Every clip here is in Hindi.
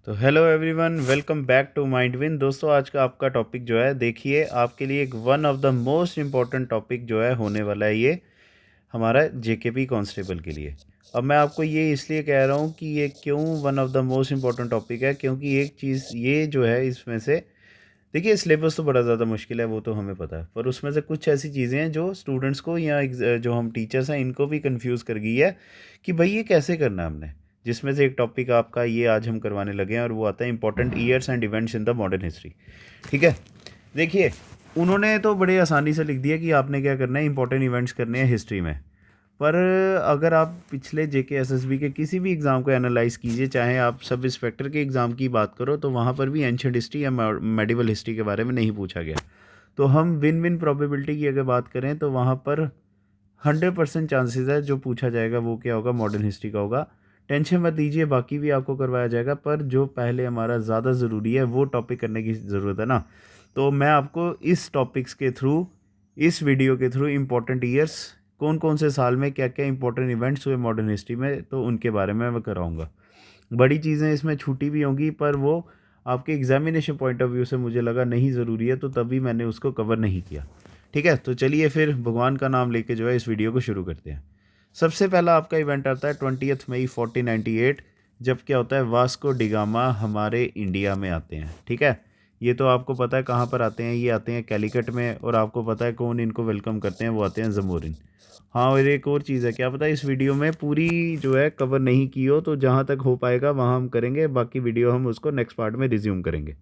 तो hello everyone, welcome back to Mindwin. दोस्तों, आज का आपका टॉपिक जो है, देखिए आपके लिए एक one of the most important topic जो है होने वाला है ये हमारा जेकेपी कांस्टेबल के लिए। अब मैं आपको ये इसलिए कह रहा हूँ कि ये क्यों one of the most important topic है, क्योंकि एक चीज़ ये जो है इसमें से, देखिए सिलेबस तो बड़ा ज़्यादा मुश्किल है, वो तो हमें पता है, पर उसमें से कुछ ऐसी चीज़ें हैं जो स्टूडेंट्स को या जो हम टीचर्स हैं इनको भी कंफ्यूज कर गई है कि भाई ये कैसे करना है हमने। जिसमें से एक टॉपिक आपका ये आज हम करवाने लगे हैं और वो आता है important years and events in the modern history. ठीक है, देखिए उन्होंने तो बड़े आसानी से लिख दिया कि आपने क्या करना है, इंपॉर्टेंट इवेंट्स करने हैं हिस्ट्री में। पर अगर आप पिछले जेके एसएसबी के किसी भी एग्ज़ाम को एनालाइज कीजिए, चाहे आप सब इंस्पेक्टर के एग्ज़ाम की बात करो, तो वहाँ पर भी एंशिएंट हिस्ट्री या मेडिवल हिस्ट्री के बारे में नहीं पूछा गया। तो हम विन विन प्रोबेबिलिटी की अगर बात करें तो वहाँ पर 100% चांसेस है जो पूछा जाएगा वो क्या होगा, मॉडर्न हिस्ट्री का होगा। टेंशन मत दीजिए, बाकी भी आपको करवाया जाएगा, पर जो पहले हमारा ज़्यादा ज़रूरी है वो टॉपिक करने की ज़रूरत है ना। तो मैं आपको इस टॉपिक्स के थ्रू, इस वीडियो के थ्रू इंपॉर्टेंट ईयर्स, कौन कौन से साल में क्या क्या इंपॉर्टेंट इवेंट्स हुए मॉडर्न हिस्ट्री में, तो उनके बारे में मैं कराऊंगा। बड़ी चीज़ें इसमें छूटी भी होंगी, पर वो आपके एग्जामिनेशन पॉइंट ऑफ व्यू से मुझे लगा नहीं ज़रूरी है, तो तभी मैंने उसको कवर नहीं किया। ठीक है, तो चलिए फिर भगवान का नाम लेके जो है इस वीडियो को शुरू करते हैं। सबसे पहला आपका इवेंट आता है 20 मई 1498, जब क्या होता है, वास्को डिगामा हमारे इंडिया में आते हैं। ठीक है, ये तो आपको पता है कहाँ पर आते हैं, ये आते हैं कैलिकट में, और आपको पता है कौन इनको वेलकम करते हैं, वो आते हैं जमोरिन। हाँ, और एक और चीज़ है, क्या पता है इस वीडियो में पूरी जो है कवर नहीं की हो, तो जहाँ तक हो पाएगा वहाँ हम करेंगे, बाकी वीडियो हम उसको नेक्स्ट पार्ट में रिज्यूम करेंगे।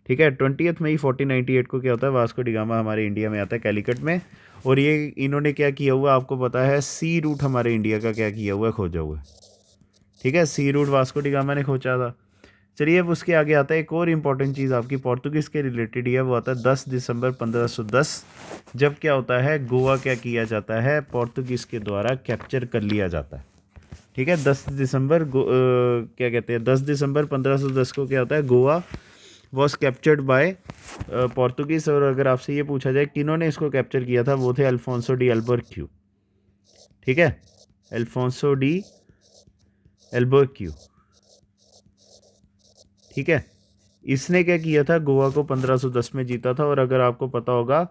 ठीक है, 20 मई 1498 को क्या होता है, वास्को डिगामा हमारे इंडिया में आता है कैलिकट में। और ये इन्होंने क्या किया हुआ आपको पता है, सी रूट हमारे इंडिया का क्या किया हुआ है, खोजा हुआ है। ठीक है, सी रूट वास्को डिगामा ने खोजा था। चलिए, अब उसके आगे आता है एक और इम्पॉर्टेंट चीज़ आपकी पोर्तुगीज़ के रिलेटेड ही है, वो आता है 10 दिसंबर 1510, जब क्या होता है, गोवा क्या किया जाता है, पोर्तुगीज़ के द्वारा कैप्चर कर लिया जाता है। ठीक है, 10 दिसंबर क्या कहते हैं, 10 दिसंबर 1510 को क्या होता है, Goa was captured by Portuguese. और अगर आपसे ये पूछा जाए किन्होंने इसको कैप्चर किया था, वो थे अल्फोंसो डी एल्बर्क्यू। ठीक है, अल्फोंसो डी एल्बर्क्यू। ठीक है, इसने क्या किया था, गोवा को 1510 में जीता था। और अगर आपको पता होगा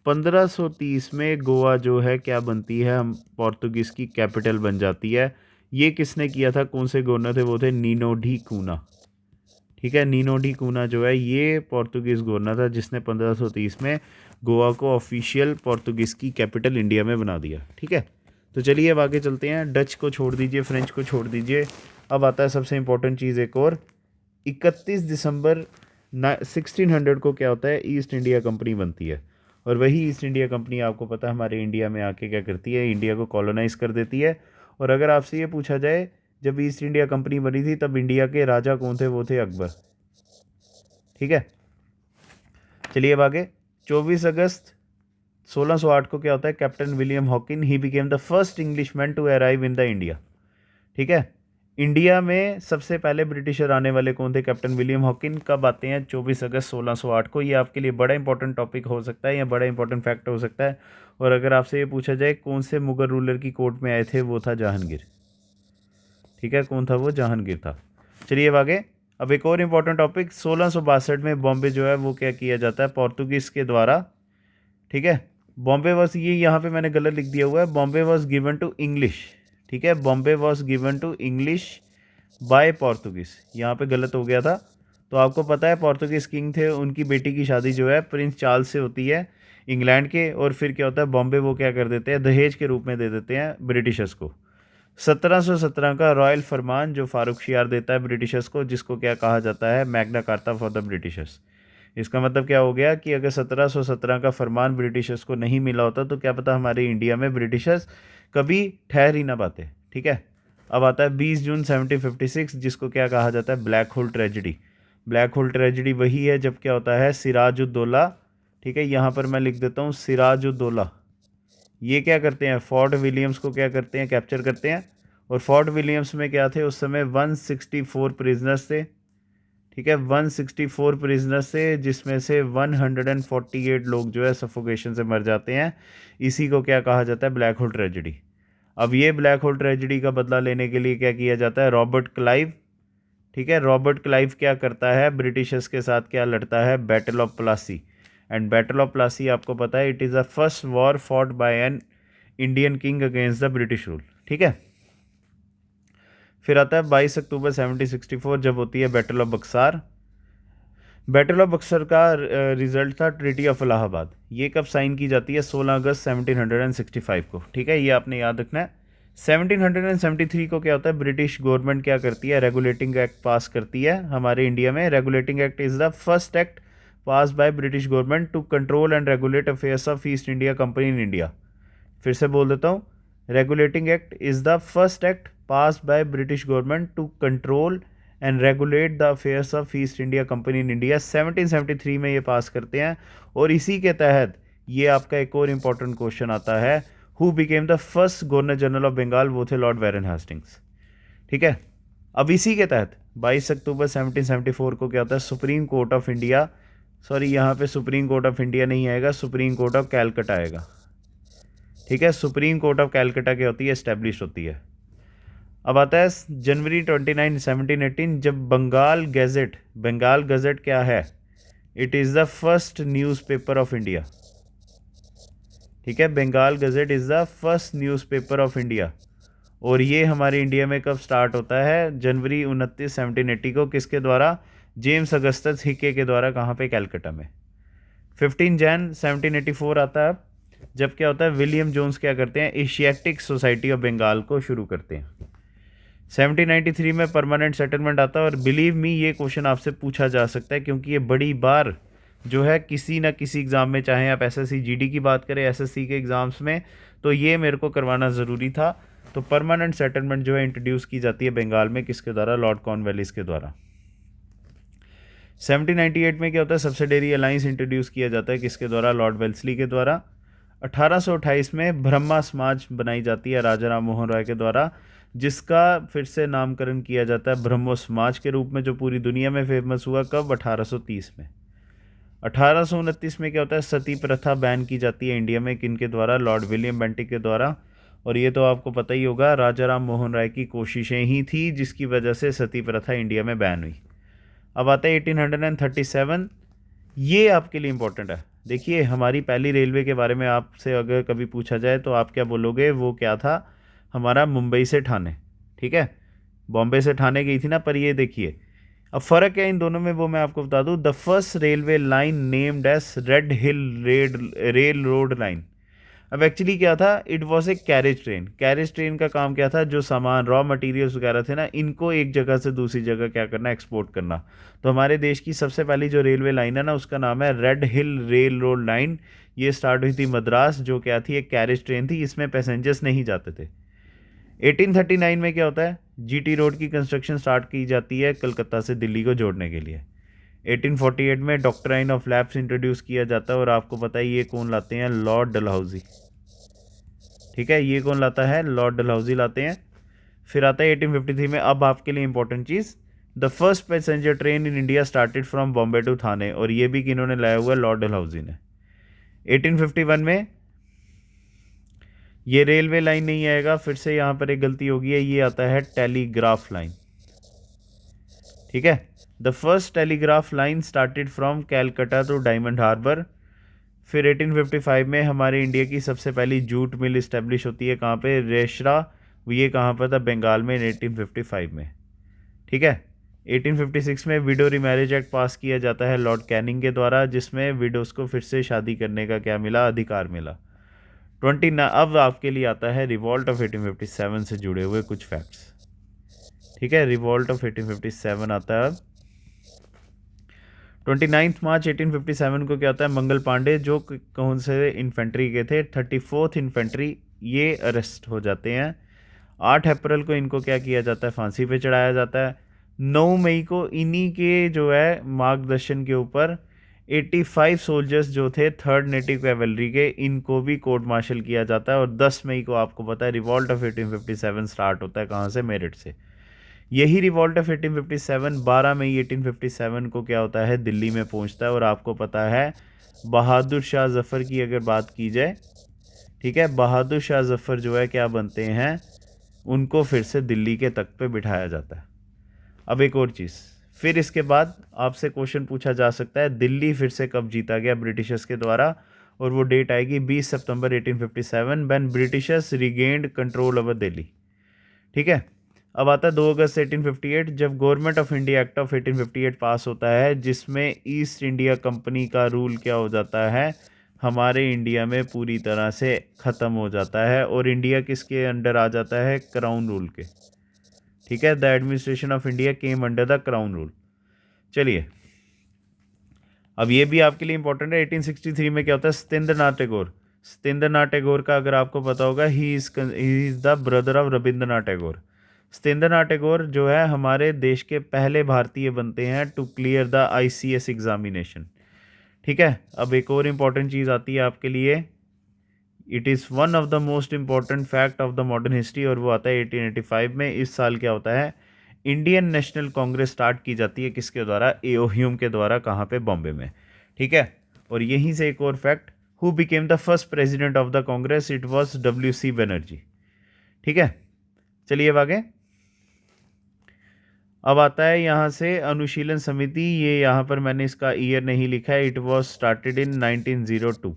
1530 में गोवा जो है क्या बनती है, हम पोर्तुगीज़ की कैपिटल बन जाती है। ये किसने किया था, कौन से गवर्नर थे, वो थे नीनो डी कूना। ठीक है, नीनो डी कूना जो है ये पोर्तुगीज़ गवर्नर था, जिसने 1530 में गोवा को ऑफिशियल पोर्तुगीज़ की कैपिटल इंडिया में बना दिया। ठीक है, तो चलिए अब आगे चलते हैं। डच को छोड़ दीजिए, फ्रेंच को छोड़ दीजिए, अब आता है सबसे इंपॉर्टेंट चीज़ एक और। 31 दिसंबर 1600 को क्या होता है, ईस्ट इंडिया कंपनी बनती है। और वही ईस्ट इंडिया कंपनी आपको पता है हमारे इंडिया में आके क्या करती है, इंडिया को कॉलोनाइज कर देती है। और अगर आपसे ये पूछा जाए जब ईस्ट इंडिया कंपनी बनी थी तब इंडिया के राजा कौन थे, वो थे अकबर। ठीक है, चलिए अब आगे। 24 अगस्त 1608 को क्या होता है, captain William Hawkins he became the first Englishman to arrive in the India. ठीक है, इंडिया में सबसे पहले ब्रिटिशर आने वाले कौन थे, कैप्टन विलियम हॉकिन। कब आते हैं, 24 अगस्त 1608 को। ये आपके लिए बड़ा इंपॉर्टेंट टॉपिक हो सकता है या बड़ा इंपॉर्टेंट फैक्ट हो सकता है। और अगर आपसे ये पूछा जाए कौन से मुगल रूलर की कोर्ट में आए थे, वो था जहांगीर। ठीक है, कौन था वो, जहांगीर था। चलिए अब आगे। अब एक और इम्पॉर्टेंट टॉपिक, 1662 में बॉम्बे जो है वो क्या किया जाता है, पोर्तुगीज़ के द्वारा। ठीक है, बॉम्बे वॉज, ये यहाँ पे मैंने गलत लिख दिया हुआ है, Bombay was given to English. ठीक है, Bombay was given to English by Portuguese, यहाँ पे गलत हो गया था। तो आपको पता है पोर्तुगीज़ किंग थे, उनकी बेटी की शादी जो है प्रिंस चार्ल्स से होती है इंग्लैंड के, और फिर क्या होता है, बॉम्बे वो क्या कर देते हैं, दहेज के रूप में दे देते हैं ब्रिटिशर्स को। 1717 का रॉयल फरमान जो फारूक शियार देता है ब्रिटिशर्स को, जिसको क्या कहा जाता है, मैग्ना कार्ता फॉर द ब्रिटिशर्स। इसका मतलब क्या हो गया कि अगर 1717 का फरमान ब्रिटिशर्स को नहीं मिला होता तो क्या पता हमारे इंडिया में ब्रिटिशर्स कभी ठहर ही ना पाते। ठीक है, अब आता है 20 जून 1756, जिसको क्या कहा जाता है, black hole tragedy. Black hole tragedy वही है जब क्या होता है, सिराजुद्दौला। ठीक है, यहाँ पर मैं लिख देता हूँ सिराजुद्दौला, ये क्या करते हैं, फोर्ट विलियम्स को क्या करते हैं, कैप्चर करते हैं। और फोर्ट विलियम्स में क्या थे उस समय, 164 प्रिजनर्स थे। ठीक है, 164 प्रिजनर्स थे, जिसमें से 148 लोग जो है सफोकेशन से मर जाते हैं। इसी को क्या कहा जाता है, ब्लैक होल ट्रेजिडी। अब ये ब्लैक होल ट्रेजिडी का बदला लेने के लिए क्या किया जाता है, रॉबर्ट क्लाइव ठीक है। रॉबर्ट क्लाइव क्या करता है, ब्रिटिशर्स के साथ क्या लड़ता है, battle of Plassey. And battle of Plassey आपको पता है, it is the first war fought by an Indian king against the British rule. ठीक है। फिर आता है 22 अक्टूबर 1764, जब होती है battle of Berkshire. Battle of Buxar का रिजल्ट था ट्रीटी ऑफ इलाहाबाद। ये कब साइन की जाती है, 16 अगस्त 1765 को। ठीक है, ये आपने याद रखना है। 1773 को क्या होता है, ब्रिटिश गवर्नमेंट क्या करती है, रेगुलेटिंग एक्ट पास करती है हमारे इंडिया में। Regulating act is the first act pass by British government to control and regulate affairs of East India company in India. फिर से बोल देता हूँ, regulating act is the first act pass by British government to control and regulate the affairs of East India company in India. 1773 में ये पास करते हैं। और इसी के तहत ये आपका एक और इम्पॉर्टेंट क्वेश्चन आता है, who became the first governor general of Bengal, वो थे लॉर्ड वेरन हेस्टिंग्स। ठीक है। अब इसी के तहत 22 अक्टूबर 1774 को क्या होता है, supreme court of India, sorry यहाँ पे सुप्रीम कोर्ट ऑफ इंडिया नहीं आएगा, सुप्रीम कोर्ट ऑफ कैलकटा आएगा। ठीक है, सुप्रीम कोर्ट ऑफ कैलकटा क्या होती है, एस्टेब्लिश होती है। अब आता है जनवरी 29, 1718, जब बंगाल गैजेट, बंगाल गजेट क्या है, it is the first newspaper of India. ठीक है, Bengal gazette is the first newspaper of India. और ये हमारे इंडिया में कब स्टार्ट होता है, जनवरी 29, 1780 को। किसके द्वारा, जेम्स अगस्टस हिके के द्वारा। कहाँ पे, कैलकटा में। 15 जन 1784 आता है, जब क्या होता है, विलियम जोन्स क्या करते हैं, एशियाटिक सोसाइटी ऑफ बंगाल को शुरू करते हैं। 1793 में परमानेंट सेटलमेंट आता है। और बिलीव मी, ये क्वेश्चन आपसे पूछा जा सकता है, क्योंकि ये बड़ी बार जो है किसी ना किसी एग्ज़ाम में, चाहे आप एसएससी जीडी की बात करें, एसएससी के एग्ज़ाम्स में, तो ये मेरे को करवाना ज़रूरी था। तो परमानेंट सेटलमेंट जो है इंट्रोड्यूस की जाती है बंगाल में, किसके द्वारा, लॉर्ड कॉर्नवालिस के द्वारा। 1798 में क्या होता है, सब्सिडरी अलायंस इंट्रोड्यूस किया जाता है, किसके द्वारा, लॉर्ड वेल्सली के द्वारा। 1828 में ब्रह्मा समाज बनाई जाती है राजा राम मोहन राय के द्वारा, जिसका फिर से नामकरण किया जाता है ब्रह्मो समाज के रूप में, जो पूरी दुनिया में फेमस हुआ कब, 1830 में। 1829 में क्या होता है, सती प्रथा बैन की जाती है इंडिया में, किनके द्वारा, लॉर्ड विलियम बेंटिक के द्वारा। और ये तो आपको पता ही होगा, राजा राम मोहन राय की कोशिशें ही थी जिसकी वजह से सती प्रथा इंडिया में बैन हुई। अब आता है 1837, ये आपके लिए इंपॉर्टेंट है। देखिए, हमारी पहली रेलवे के बारे में आपसे अगर कभी पूछा जाए तो आप क्या बोलोगे, वो क्या था, हमारा मुंबई से ठाणे। ठीक है, बॉम्बे से ठाणे गई थी ना, पर ये देखिए अब फ़र्क क्या है इन दोनों में, वो मैं आपको बता दूं। The first railway line named S read hill rail road line. अब एक्चुअली क्या था, it was A carriage train. Carriage train का काम क्या था, जो सामान, रॉ मटेरियल्स वगैरह थे ना, इनको एक जगह से दूसरी जगह क्या करना, एक्सपोर्ट करना। तो हमारे देश की सबसे पहली जो रेलवे लाइन है ना, उसका नाम है रेड हिल रेल रोड लाइन। ये स्टार्ट हुई थी मद्रास, जो क्या थी, एक कैरेज ट्रेन थी, इसमें पैसेंजर्स नहीं जाते थे। 1839 में क्या होता है, जीटी रोड की कंस्ट्रक्शन स्टार्ट की जाती है कलकत्ता से दिल्ली को जोड़ने के लिए। 1848 में डॉक्ट्राइन ऑफ लैप्स इंट्रोड्यूस किया जाता है। और आपको पता है ये कौन लाते हैं, लॉर्ड डलहौजी। ठीक है, ये कौन लाता है, लॉर्ड डलहौजी लाते हैं। फिर आता है 1853 में, अब आपके लिए इंपॉर्टेंट चीज़, the first passenger train in India started from Bombay to Thane. और ये भी किन्होंने लाया हुआ है, लॉर्ड डलहौजी ने। 1851 में ये रेलवे लाइन नहीं आएगा, फिर से यहाँ पर एक गलती होगी है, ये आता है टेलीग्राफ लाइन। ठीक है, the first telegraph line started from Calcutta to Diamond Harbour. फिर 1855 में हमारे इंडिया की सबसे पहली जूट मिल इस्टेब्लिश होती है, कहाँ पे, रेशरा। ये कहाँ पर था, बंगाल में, 1855 में। ठीक है, 1856 में विडो रीमैरिज एक्ट पास किया जाता है लॉर्ड कैनिंग के द्वारा, जिसमें विडोज को फिर से शादी करने का क्या मिला, अधिकार मिला। 29 अब आपके लिए आता है रिवॉल्ट ऑफ 1857 से जुड़े हुए कुछ फैक्ट्स। ठीक है, रिवॉल्ट ऑफ 1857 आता है अब। 29 मार्च 1857 को क्या होता है, मंगल पांडे, जो कौन से इन्फेंट्री के थे, 34th इन्फेंट्री, ये अरेस्ट हो जाते हैं। 8 अप्रैल को इनको क्या किया जाता है, फांसी पे चढ़ाया जाता है। 9 मई को इन्हीं के जो है मार्गदर्शन के ऊपर 85 सोल्जर्स जो थे थर्ड नेटिव कैवलरी के, इनको भी कोर्ट मार्शल किया जाता है। और 10 मई को आपको पता है रिवॉल्ट ऑफ 1857 स्टार्ट होता है, कहाँ से, मेरठ से। यही रिवॉल्ट ऑफ 1857 12 मई 1857 को क्या होता है, दिल्ली में पहुंचता है। और आपको पता है बहादुर शाह जफ़र की अगर बात की जाए, ठीक है, बहादुर शाह जफ़र जो है क्या बनते हैं, उनको फिर से दिल्ली के तख्त पे बिठाया जाता है। अब एक और चीज़, फिर इसके बाद आपसे क्वेश्चन पूछा जा सकता है दिल्ली फिर से कब जीता गया ब्रिटिशर्स के द्वारा, और वो डेट आएगी 20 सितंबर 1857 when Britishers regained control over Delhi. ठीक है। अब आता है 2 अगस्त 1858 जब government of India act of 1858 पास होता है, जिसमें ईस्ट इंडिया कंपनी का रूल क्या हो जाता है, हमारे इंडिया में पूरी तरह से ख़त्म हो जाता है, और इंडिया किसके अंडर आ जाता है, क्राउन रूल के। ठीक है, the administration of India came under the crown rule. चलिए, अब ये भी आपके लिए इंपॉर्टेंट है। 1863 में क्या होता है, सत्येंद्रनाथ टैगोर। सत्येंद्रनाथ टैगोर का अगर आपको पता होगा, he is the brother of Rabindranath Tagore. Satyendranath Tagore जो है हमारे देश के पहले भारतीय बनते हैं to clear the ICS examination. ठीक है। अब एक और इम्पॉर्टेंट चीज़ आती है आपके लिए, it is one of the most important fact of the modern history, और वो आता है 1885 में। इस साल क्या होता है, इंडियन नेशनल कांग्रेस स्टार्ट की जाती है किसके द्वारा, A.O. ह्यूम के द्वारा। कहाँ पे, बॉम्बे में। ठीक है। और यहीं से एक और fact, who became the first president of the Congress, it was WC Banerjee. ठीक है। चलिए अब आगे। अब आता है यहाँ से अनुशीलन समिति, ये यहाँ पर मैंने इसका ईयर नहीं लिखा है, इट वॉज स्टार्टेड इन 1902।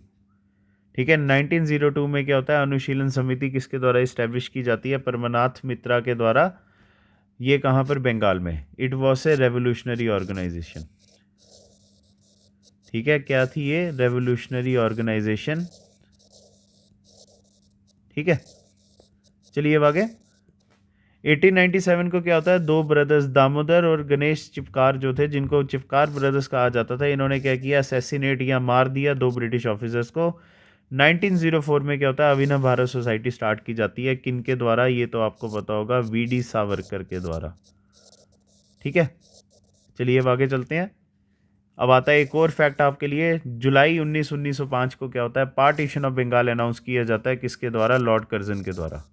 ठीक है। 1902 में क्या होता है, अनुशीलन समिति किसके द्वारा इस्टेब्लिश की जाती है, परमनाथ मित्रा के द्वारा। ये कहाँ पर, बंगाल में। It was a revolutionary organisation. ठीक है, क्या थी ये, रेवोल्यूशनरी ऑर्गेनाइजेशन। ठीक है। चलिए अब आगे। 1897 को क्या होता है, दो ब्रदर्स दामोदर और गणेश चिपकार जो थे, जिनको चिपकार ब्रदर्स कहा जाता था, इन्होंने क्या किया, असैसिनेट या मार दिया दो ब्रिटिश ऑफिसर्स को। 1904 में क्या होता है, अभिनव भारत सोसाइटी स्टार्ट की जाती है, किनके द्वारा, ये तो आपको पता होगा, VD सावरकर के द्वारा। ठीक है। चलिए अब आगे चलते हैं। अब आता है एक और फैक्ट आपके लिए, जुलाई 1905 को क्या होता है, पार्टीशन ऑफ बंगाल अनाउंस किया जाता है, किसके द्वारा, लॉर्ड कर्जन के द्वारा।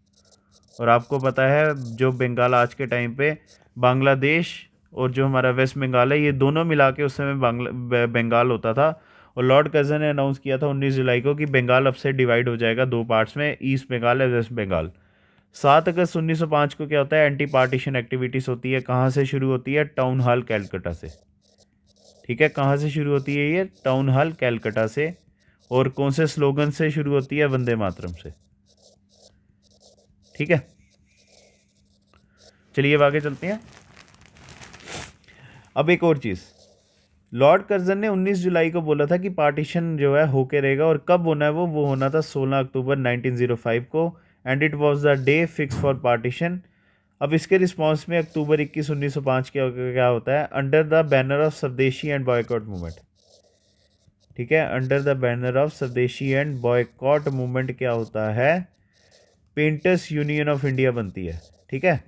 और आपको पता है जो बंगाल आज के टाइम पे बांग्लादेश और जो हमारा वेस्ट बंगाल है, ये दोनों मिला के उस समय बंगाल होता था, और लॉर्ड कर्जन ने अनाउंस किया था 19 जुलाई को कि बंगाल अब से डिवाइड हो जाएगा दो पार्ट्स में, ईस्ट बंगाल और वेस्ट बंगाल। 7 अगस्त 1905 को क्या होता है, एंटी पार्टीशन एक्टिविटीज़ होती है, कहाँ से शुरू होती है, टाउन हॉल कैलकाटा से। ठीक है, कहाँ से शुरू होती है ये, टाउन हॉल कैलकाटा से। और कौन से स्लोगन से शुरू होती है, वंदे मातरम से। ठीक है। चलिए अब आगे चलते हैं। अब एक और चीज़, लॉर्ड कर्जन ने 19 जुलाई को बोला था कि पार्टीशन जो है होके रहेगा, और कब होना है वो होना था 16 अक्टूबर 1905 को, and it was the day fix for partition. अब इसके रिस्पांस में अक्टूबर 21, 1905 क्या होता है, अंडर द बैनर ऑफ स्वदेशी एंड बॉयकॉट मूवमेंट। ठीक है, अंडर द बैनर ऑफ स्वदेशी एंड बॉयकॉट मूवमेंट क्या होता है, पेंटर्स यूनियन ऑफ इंडिया बनती है। ठीक है,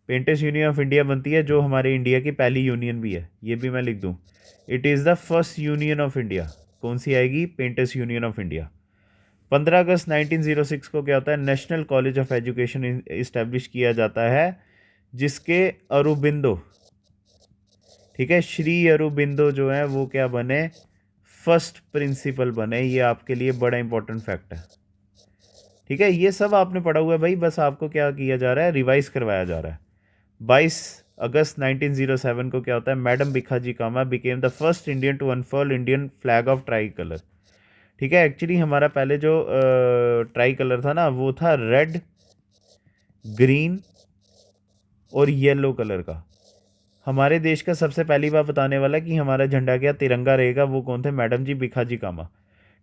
पेंटर्स यूनियन ऑफ इंडिया बनती है, जो हमारे इंडिया की पहली यूनियन भी है, ये भी मैं लिख दूँ। It is the first union of India. कौन सी आएगी, पेंटर्स यूनियन ऑफ इंडिया। 15 अगस्त 1906 को क्या होता है, national college of education establish किया जाता है, जिसके अरुबिंदो, ठीक है, श्री अरुबिंदो जो है वो क्या बने, फर्स्ट प्रिंसिपल बने। ये आपके लिए बड़ा इंपॉर्टेंट फैक्ट है। ठीक है, ये सब आपने पढ़ा हुआ है भाई, बस आपको क्या किया जा रहा है, रिवाइज करवाया जा रहा है। 22 अगस्त 1907 को क्या होता है, madam Bhikaji Cama became the first Indian to unfurl Indian flag of tricolour. ठीक है, एक्चुअली हमारा पहले जो ट्राई कलर था ना, वो था रेड, ग्रीन और येलो कलर का। हमारे देश का सबसे पहली बार बताने वाला कि हमारा झंडा क्या तिरंगा रहेगा, वो कौन थे, मैडम जी भिखाजी कामा।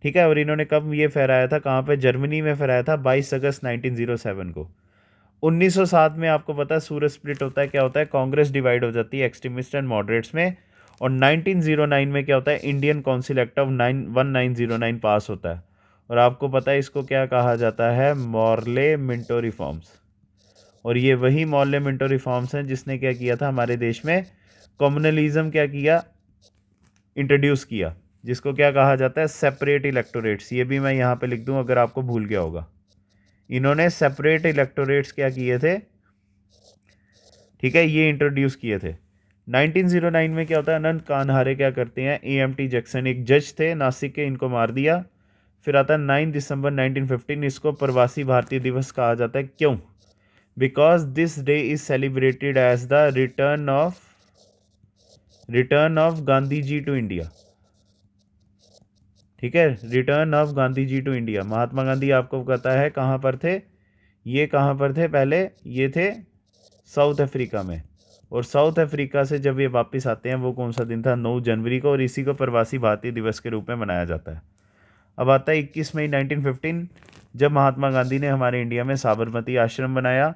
ठीक है, और इन्होंने कब ये फहराया था, कहाँ पे, जर्मनी में फहराया था 22 अगस्त 1907 को। 1907 में आपको पता है सूरत स्प्लिट होता है, क्या होता है, कांग्रेस डिवाइड हो जाती है एक्सट्रीमिस्ट एंड मॉडरेट्स में। और 1909 में क्या होता है, इंडियन काउंसिल एक्ट ऑफ 1909 पास होता है, और आपको पता है इसको क्या कहा जाता है, मॉर्ले मिंटो रिफॉर्म्स। और ये वही मॉर्ले मिंटो रिफॉर्म्स हैं जिसने क्या किया था, हमारे देश में कम्युनलिज्म क्या किया, इंट्रोड्यूस किया, जिसको क्या कहा जाता है, सेपरेट इलेक्टोरेट्स। ये भी मैं यहाँ पे लिख दूँ अगर आपको भूल गया होगा। इन्होंने सेपरेट इलेक्टोरेट्स क्या किए थे, ठीक है, ये इंट्रोड्यूस किए थे। 1909 में क्या होता है, अनंत कान्हारे क्या करते हैं, AMT जैक्सन एक जज थे नासिक के, इनको मार दिया। फिर आता है 9 दिसंबर 1915, इसको प्रवासी भारतीय दिवस कहा जाता है। क्यों, because this day is celebrated as the return of Gandhi ji to India. ठीक है, return of Gandhi ji to India. Mahatma Gandhi आपको पता है कहाँ पर थे, ये कहाँ पर थे पहले, ये थे साउथ अफ्रीका में। और साउथ अफ्रीका से जब ये वापस आते हैं, वो कौन सा दिन था, 9 जनवरी को, और इसी को प्रवासी भारतीय दिवस के रूप में मनाया जाता है। अब आता है 21 मई 1915, जब महात्मा गांधी ने हमारे इंडिया में साबरमती आश्रम बनाया।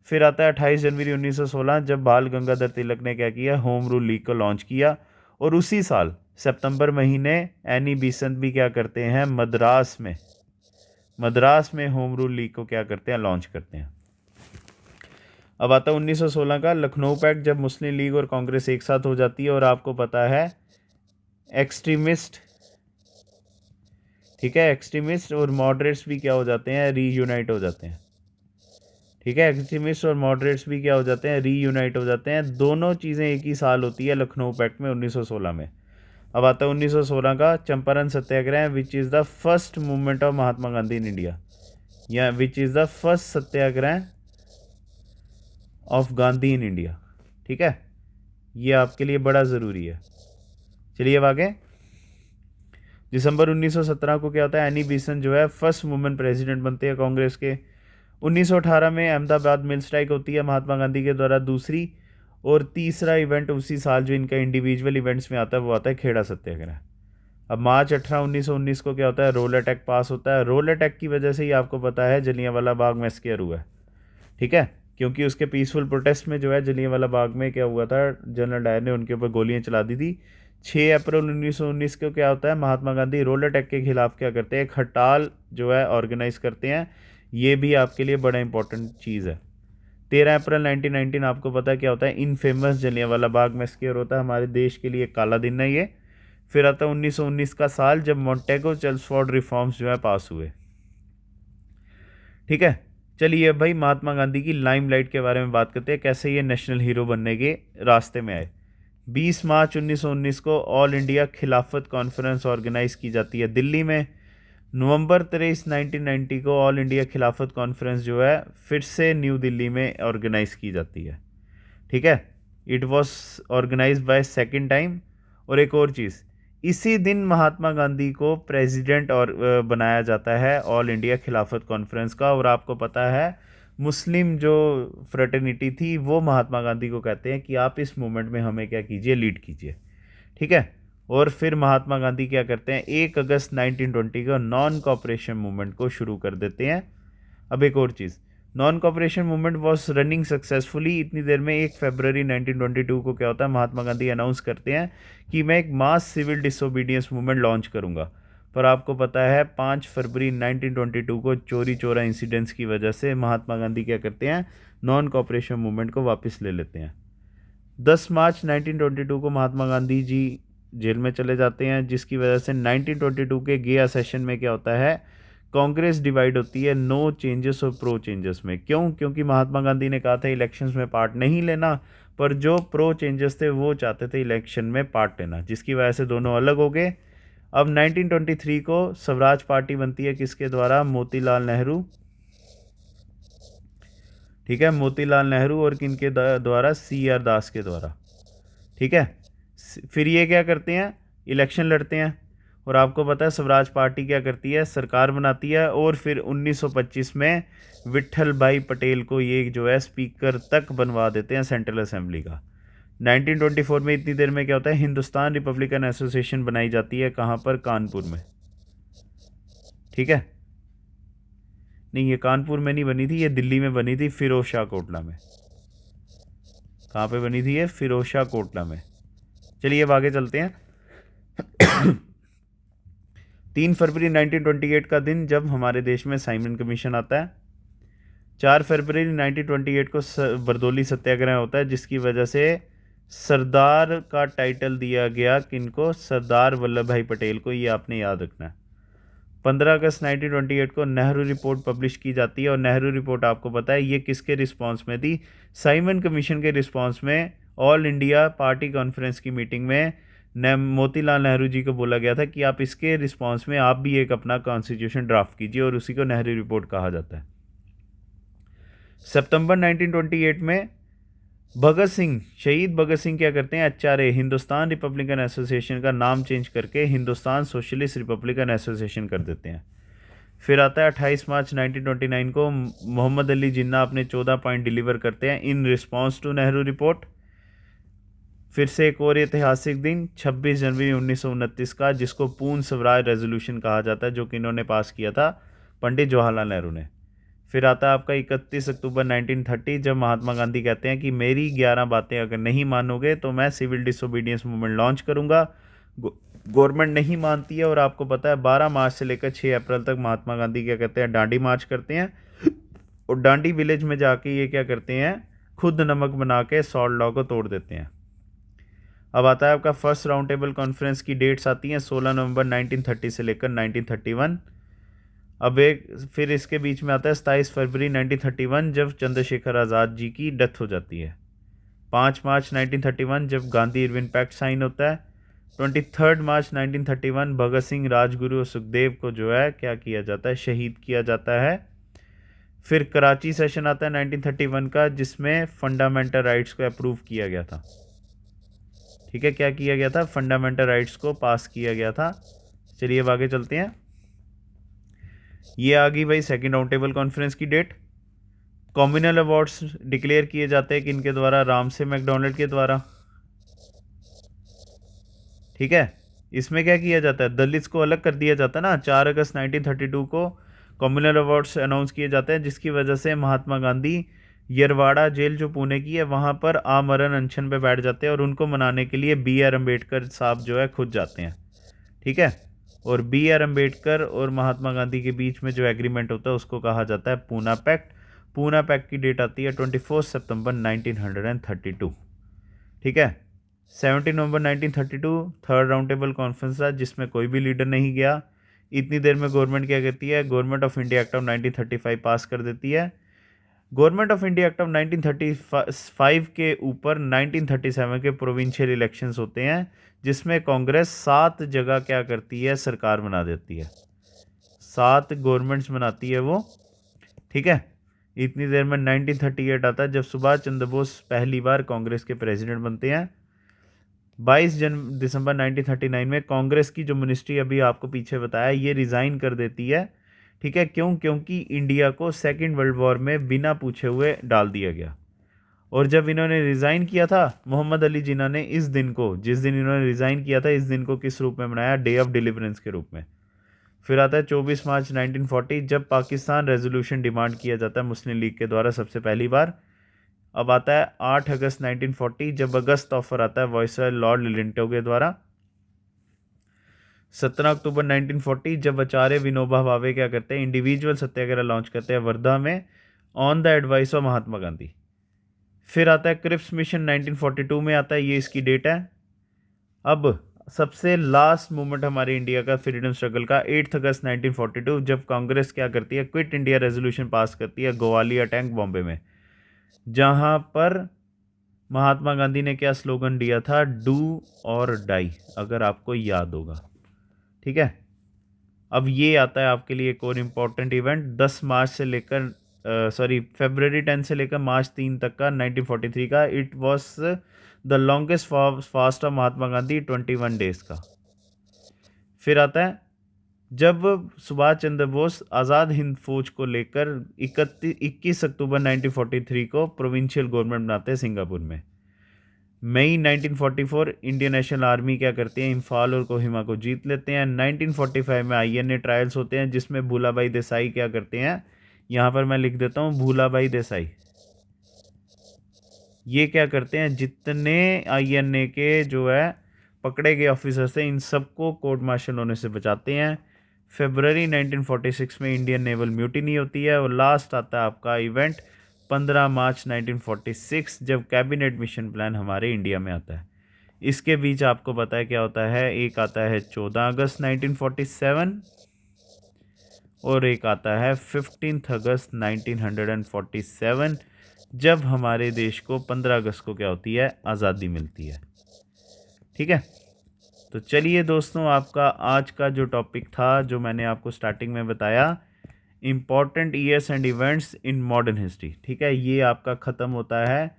फिर आता है 28 जनवरी 1916, जब बाल गंगाधर तिलक ने क्या किया, होम रूल लीग को लॉन्च किया। और उसी साल सितंबर महीने एनी बेसेंट भी क्या करते हैं, मद्रास में होम रूल लीग को क्या करते हैं, लॉन्च करते हैं। अब आता है 1916 का लखनऊ पैक्ट, जब मुस्लिम लीग और कांग्रेस एक साथ हो जाती है। और आपको पता है एक्सट्रीमिस्ट, ठीक है, एक्सट्रीमिस्ट और मॉडरेट्स भी क्या हो जाते हैं, रीयूनाइट हो जाते हैं। ठीक है, एक्सट्रीमिस्ट और मॉडरेट्स भी क्या हो जाते हैं, रीयूनाइट हो जाते हैं। दोनों चीज़ें एक ही साल होती है लखनऊ पैक्ट में, 1916 में। अब आता है 1916 का Champaran satyagraha, which is the first movement of Mahatma Gandhi in India, या which is the first satyagraha of Gandhi in India. ठीक है, ये आपके लिए बड़ा ज़रूरी है। चलिए अब आगे। दिसंबर 1917 को क्या होता है, एनी बेसेंट जो है फर्स्ट वुमेन प्रेसिडेंट बनते हैं कांग्रेस के। 1918 में अहमदाबाद मिल स्ट्राइक होती है महात्मा गांधी के द्वारा दूसरी। और तीसरा इवेंट उसी साल जो इनका इंडिविजुअल इवेंट्स में आता है, वो आता है खेड़ा सत्याग्रह। अब मार्च 18 1919 को क्या होता है, रोल अटैक पास होता है। रोल अटैक की वजह से ही आपको पता है जलियांवाला बाग मैसेकर हुआ है। ठीक है, क्योंकि उसके पीसफुल प्रोटेस्ट में जो है जलियांवाला बाग में क्या हुआ था, जनरल डायर ने उनके ऊपर गोलियां चला दी थी। 6 अप्रैल 1919 को क्या होता है, महात्मा गांधी रोल अटैक के खिलाफ क्या करते हैं, एक हड़ताल जो है ऑर्गेनाइज करते हैं। ये भी आपके लिए बड़ा इंपॉर्टेंट चीज़ है। 13 अप्रैल 1919 आपको पता है क्या होता है, इन फेमस जलियांवाला बाग मैसेकर होता है। हमारे देश के लिए काला दिन है ये। फिर आता है 1919 का साल, जब मॉन्टेगो चेम्सफोर्ड रिफॉर्म्स जो है पास हुए। ठीक है, चलिए अब भाई महात्मा गांधी की लाइमलाइट के बारे में बात करते हैं, कैसे ये नेशनल हीरो बनने के रास्ते में आए। 20 मार्च 1919 को ऑल इंडिया खिलाफत कॉन्फ्रेंस ऑर्गेनाइज की जाती है दिल्ली में। नवंबर 23 1990 को ऑल इंडिया खिलाफत कॉन्फ्रेंस जो है फिर से न्यू दिल्ली में ऑर्गेनाइज की जाती है। ठीक है, it was organise by second time. और एक और चीज़, इसी दिन महात्मा गांधी को प्रेसिडेंट और बनाया जाता है ऑल इंडिया खिलाफत कॉन्फ्रेंस का। और आपको पता है मुस्लिम जो फ्रेटर्निटी थी, वो महात्मा गांधी को कहते हैं कि आप इस मूवमेंट में हमें क्या कीजिए, लीड कीजिए। ठीक है, और फिर महात्मा गांधी क्या करते हैं, 1 अगस्त 1920 को नॉन कॉपरेशन मूवमेंट को शुरू कर देते हैं। अब एक और चीज़, non cooperation movement was running successfully. इतनी देर में 1 फरवरी 1922 को क्या होता है, महात्मा गांधी अनाउंस करते हैं कि मैं एक मास सिविल डिसोबीडियंस मूवमेंट लॉन्च करूंगा। पर आपको पता है 5 फरवरी 1922 को चोरी चोरा इंसिडेंट्स की वजह से महात्मा गांधी क्या करते हैं, नॉन कॉपरेशन मूवमेंट को वापस ले लेते हैं। 10 मार्च 1922 को महात्मा गांधी जी जेल में चले जाते हैं, जिसकी वजह से 1922 के गया सेशन में क्या होता है, कांग्रेस डिवाइड होती है नो चेंजेस और प्रो चेंजेस में। क्यों? क्योंकि महात्मा गांधी ने कहा था इलेक्शंस में पार्ट नहीं लेना, पर जो प्रो चेंजेस थे वो चाहते थे इलेक्शन में पार्ट लेना, जिसकी वजह से दोनों अलग हो गए। अब 1923 को स्वराज पार्टी बनती है, किसके द्वारा, मोतीलाल नेहरू। ठीक है, मोतीलाल नेहरू और किनके द्वारा, CR दास के द्वारा। ठीक है, फिर ये क्या करते हैं, इलेक्शन लड़ते हैं। और आपको पता है स्वराज पार्टी क्या करती है, सरकार बनाती है। और फिर 1925 में विट्ठल भाई पटेल को ये जो है स्पीकर तक बनवा देते हैं सेंट्रल असेंबली का। 1924 में इतनी देर में क्या होता है, हिंदुस्तान रिपब्लिकन एसोसिएशन बनाई जाती है, कहाँ पर, कानपुर में। ठीक है, नहीं ये कानपुर में नहीं बनी थी, ये दिल्ली में बनी थी, फिरोज शाह कोटला में। कहाँ पे बनी थी ये, फिरोज शाह कोटला में। चलिए अब आगे चलते हैं। 3 फरवरी 1928 का दिन, जब हमारे देश में साइमन कमीशन आता है। 4 फरवरी 1928 को बरदौली सत्याग्रह होता है, जिसकी वजह से सरदार का टाइटल दिया गया किनको, सरदार वल्लभ भाई पटेल को। ये आपने याद रखना है। 15 अगस्त 1928 को नेहरू रिपोर्ट पब्लिश की जाती है। और नेहरू रिपोर्ट आपको पता है ये किसके रिस्पांस में थी, साइमन कमीशन के रिस्पांस में। ऑल इंडिया पार्टी कॉन्फ्रेंस की मीटिंग में मोतीलाल नेहरू जी को बोला गया था कि आप इसके रिस्पांस में आप भी एक अपना कॉन्स्टिट्यूशन ड्राफ्ट कीजिए, और उसी को नेहरू रिपोर्ट कहा जाता है। सितंबर 1928 में भगत सिंह, शहीद भगत सिंह क्या करते हैं, एचआरए हिंदुस्तान रिपब्लिकन एसोसिएशन का नाम चेंज करके हिंदुस्तान सोशलिस्ट रिपब्लिकन एसोसिएशन कर देते हैं। फिर आता है 28 मार्च 1929 को मोहम्मद अली जिन्ना अपने 14 पॉइंट डिलीवर करते हैं in response to Nehru report. फिर से एक और ऐतिहासिक दिन 26 जनवरी 1929 का, जिसको पूर्ण स्वराज रेजोल्यूशन कहा जाता है, जो कि इन्होंने पास किया था पंडित जवाहरलाल नेहरू ने। फिर आता है आपका 31 अक्टूबर 1930, जब महात्मा गांधी कहते हैं कि मेरी 11 बातें अगर नहीं मानोगे तो मैं सिविल डिसोबीडियंस मूवमेंट लॉन्च करूंगा। गवर्नमेंट नहीं मानती है, और आपको पता है 12 मार्च से लेकर 6 अप्रैल तक महात्मा गांधी क्या करते हैं, डांडी मार्च करते हैं, और डांडी विलेज में जाके ये क्या करते हैं, खुद नमक बना के सॉल्ट लॉ को तोड़ देते हैं। अब आता है आपका फर्स्ट राउंड टेबल कॉन्फ्रेंस की डेट्स आती हैं 16 नवंबर 1930 से लेकर 1931। अब एक फिर इसके बीच में आता है 27 फरवरी 1931, जब चंद्रशेखर आज़ाद जी की डेथ हो जाती है। 5 मार्च 1931 जब गांधी इरविन पैक्ट साइन होता है। 23 मार्च 1931 भगत सिंह, राजगुरु और सुखदेव को जो है क्या किया जाता है, शहीद किया जाता है। फिर कराची सेशन आता है 1931 का, जिसमें फंडामेंटल राइट्स को अप्रूव किया गया था। ठीक है, क्या किया गया था, फंडामेंटल राइट्स को पास किया गया था। चलिए अब आगे चलते हैं। ये आ गई भाई सेकेंड राउंड टेबल कॉन्फ्रेंस की डेट। कॉम्युनल अवार्ड्स डिक्लेयर किए जाते हैं किनके द्वारा, राम से मैकडोनल्ड के द्वारा। ठीक है, इसमें क्या किया जाता है, दलित्स को अलग कर दिया जाता है ना। 4 अगस्त 1932 को कॉम्युनल अवार्ड्स अनाउंस किए जाते हैं, जिसकी वजह से महात्मा गांधी यरवाड़ा जेल जो पुणे की है वहाँ पर आमरण अनशन पे बैठ जाते हैं, और उनको मनाने के लिए BR अम्बेडकर साहब जो है खुद जाते हैं। ठीक है, और BR अम्बेडकर और महात्मा गांधी के बीच में जो एग्रीमेंट होता है उसको कहा जाता है पूना पैक्ट। पूना पैक्ट की डेट आती है 24 सितंबर 1932। ठीक है, 17 नवंबर 1932 थर्ड राउंड टेबल कॉन्फ्रेंस था, जिसमें कोई भी लीडर नहीं गया। इतनी देर में गवर्नमेंट क्या करती है, government of India act of 1935 पास कर देती है। Government of India act of 1935 के ऊपर 1937 के प्रोविंशियल इलेक्शंस होते हैं, जिसमें कांग्रेस 7 जगह क्या करती है, सरकार बना देती है। 7 गवर्नमेंट्स बनाती है वो। ठीक है, इतनी देर में 1938 आता है, जब सुभाष चंद्र बोस पहली बार कांग्रेस के प्रेसिडेंट बनते हैं। 22 दिसंबर 1939 में कांग्रेस की जो मिनिस्ट्री अभी आपको पीछे बताया, ये रिज़ाइन कर देती है। ठीक है, क्यों, क्योंकि इंडिया को सेकेंड वर्ल्ड वॉर में बिना पूछे हुए डाल दिया गया। और जब इन्होंने रिज़ाइन किया था, मोहम्मद अली जिन्ना ने इस दिन को, जिस दिन इन्होंने रिज़ाइन किया था, इस दिन को किस रूप में मनाया, डे ऑफ डिलीवरेंस के रूप में। फिर आता है 24 मार्च 1940, जब पाकिस्तान रेजोल्यूशन डिमांड किया जाता है मुस्लिम लीग के द्वारा सबसे पहली बार। अब आता है 8 अगस्त 1940, जब अगस्त ऑफर आता है वायसराय लॉर्ड लिलिंटो के द्वारा। 17 अक्टूबर 1940, जब आचार्य विनोबा भावे क्या करते हैं, इंडिविजुअल सत्याग्रह लॉन्च करते हैं वर्धा में on the advice of Mahatma Gandhi. फिर आता है क्रिप्स मिशन 1942 में आता है, ये इसकी डेट है। अब सबसे लास्ट मूवमेंट हमारे इंडिया का फ्रीडम स्ट्रगल का 8 अगस्त 1942, जब कांग्रेस क्या करती है, क्विट इंडिया रेजोल्यूशन पास करती है ग्वालियर टैंक बॉम्बे में, जहां पर महात्मा गांधी ने क्या स्लोगन दिया था, डू और डाई, अगर आपको याद होगा। ठीक है, अब ये आता है आपके लिए एक और इम्पॉर्टेंट इवेंट 10 मार्च से लेकर फरवरी 10 से लेकर मार्च 3 तक का 1943 का। It was the longest fast of Mahatma Gandhi, 21 days का। फिर आता है जब सुभाष चंद्र बोस आज़ाद हिंद फौज को लेकर 21 अक्टूबर 1943 को प्रोविंशियल गवर्नमेंट बनाते हैं सिंगापुर में। मई 1944 इंडियन नेशनल आर्मी क्या करती है, इम्फाल और कोहिमा को जीत लेते हैं। 1945 में INA ट्रायल्स होते हैं, जिसमें भूलाभाई देसाई क्या करते हैं, यहाँ पर मैं लिख देता हूँ भूलाभाई देसाई। ये क्या करते हैं, जितने INA के जो है पकड़े गए ऑफिसर्स थे, इन सबको कोर्ट मार्शल होने से बचाते हैं। फरवरी 1946 में इंडियन नेवल म्यूटिनी होती है। और लास्ट आता है आपका इवेंट 15 मार्च 1946, जब कैबिनेट मिशन प्लान हमारे इंडिया में आता है। इसके बीच आपको पता है क्या होता है, एक आता है 14 अगस्त 1947 और एक आता है 15 अगस्त 1947, जब हमारे देश को 15 अगस्त को क्या होती है, आज़ादी मिलती है। ठीक है, तो चलिए दोस्तों, आपका आज का जो टॉपिक था, जो मैंने आपको स्टार्टिंग में बताया, important years and events in modern history. ठीक है, ये आपका ख़त्म होता है।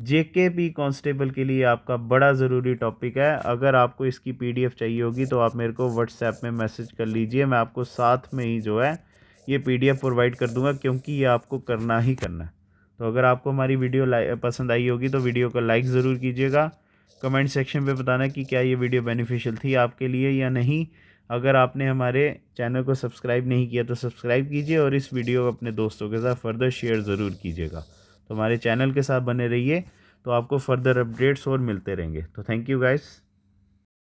जेकेपी कांस्टेबल के लिए आपका बड़ा ज़रूरी टॉपिक है। अगर आपको इसकी पीडीएफ चाहिए होगी तो आप मेरे को व्हाट्सएप में मैसेज कर लीजिए, मैं आपको साथ में ही जो है ये पीडीएफ प्रोवाइड कर दूंगा, क्योंकि ये आपको करना ही करना है। तो अगर आपको हमारी वीडियो पसंद आई होगी तो वीडियो को लाइक ज़रूर कीजिएगा। कमेंट सेक्शन पे बताना कि क्या ये वीडियो बेनिफिशियल थी आपके लिए या नहीं। अगर आपने हमारे चैनल को सब्सक्राइब नहीं किया तो सब्सक्राइब कीजिए और इस वीडियो को अपने दोस्तों के साथ फर्दर शेयर ज़रूर कीजिएगा। तो हमारे चैनल के साथ बने रहिए, तो आपको फर्दर अपडेट्स और मिलते रहेंगे। तो थैंक यू गाइस।